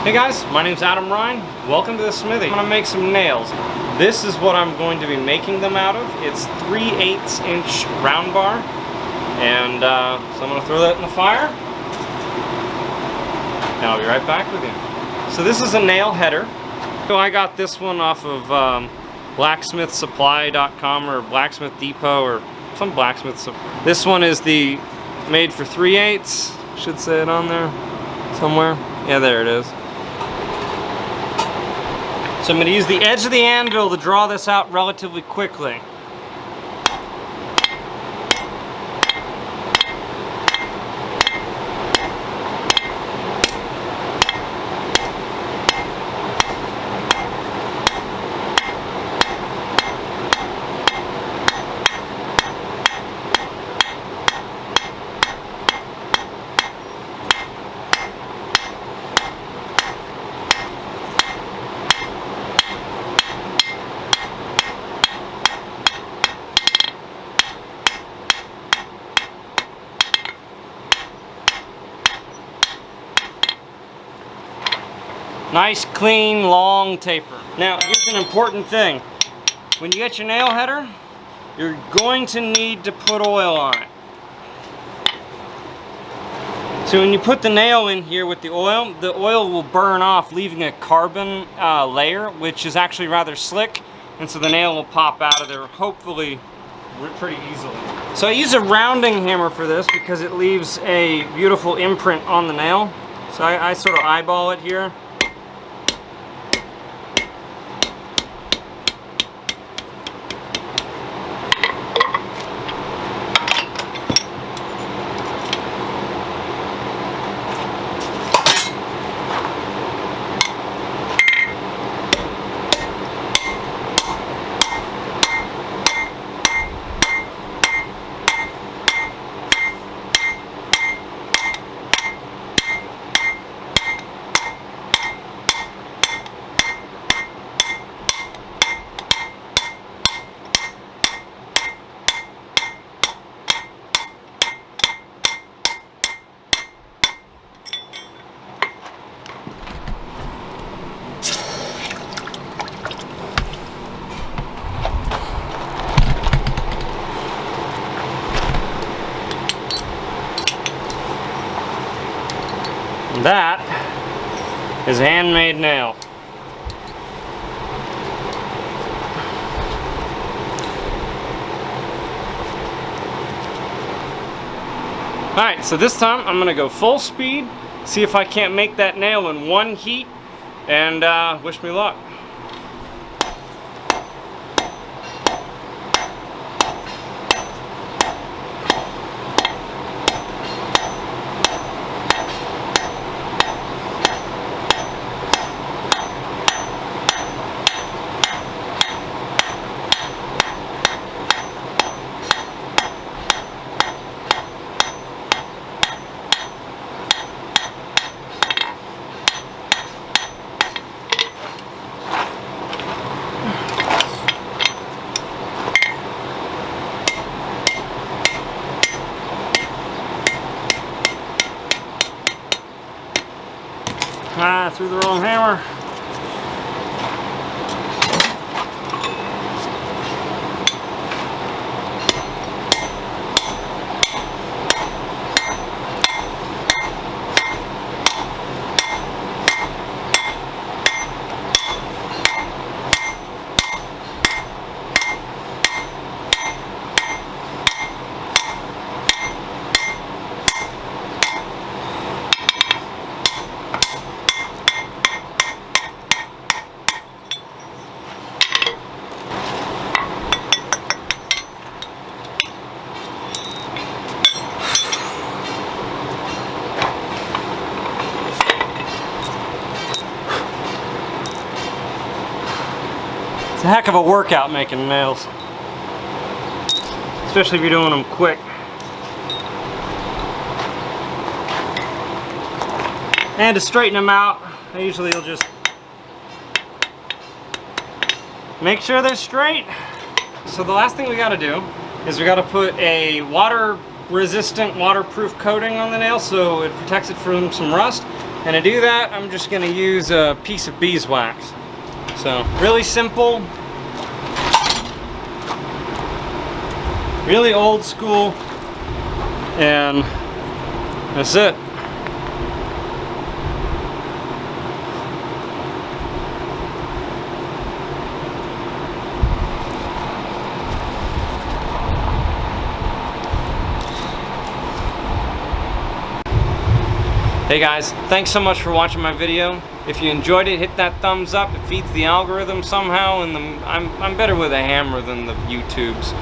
Hey guys, my name's Rhein. Welcome to the smithy. I'm gonna make some nails. This is what I'm going to be making them out of. It's 3/8 inch round bar. And so I'm gonna throw that in the fire. And I'll be right back with you. So this is a nail header. So I got this one off of blacksmithsupply.com or Blacksmith Depot or some blacksmith. This one is the made for 3/8. Should say it on there somewhere. Yeah, there it is. So I'm going to use the edge of the anvil to draw this out relatively quickly. Nice, clean, long taper. Now, here's an important thing. When you get your nail header, you're going to need to put oil on it. So when you put the nail in here with the oil will burn off, leaving a carbon layer, which is actually rather slick, and so the nail will pop out of there, hopefully, pretty easily. So I use a rounding hammer for this because it leaves a beautiful imprint on the nail. So I sort of eyeball it here. That is a handmade nail. Alright, so this time I'm going to go full speed, see if I can't make that nail in one heat, and wish me luck. Ah, threw the wrong hammer. It's a heck of a workout making nails, especially if you're doing them quick. And to straighten them out, I usually will just make sure they're straight. So the last thing we got to do is we got to put a water resistant, waterproof coating on the nail so it protects it from some rust. And to do that, I'm just gonna use a piece of beeswax. So, really simple, really old school, and that's it. Hey guys, thanks so much for watching my video. If you enjoyed it, hit that thumbs up. It feeds the algorithm somehow, and I'm better with a hammer than the YouTubes.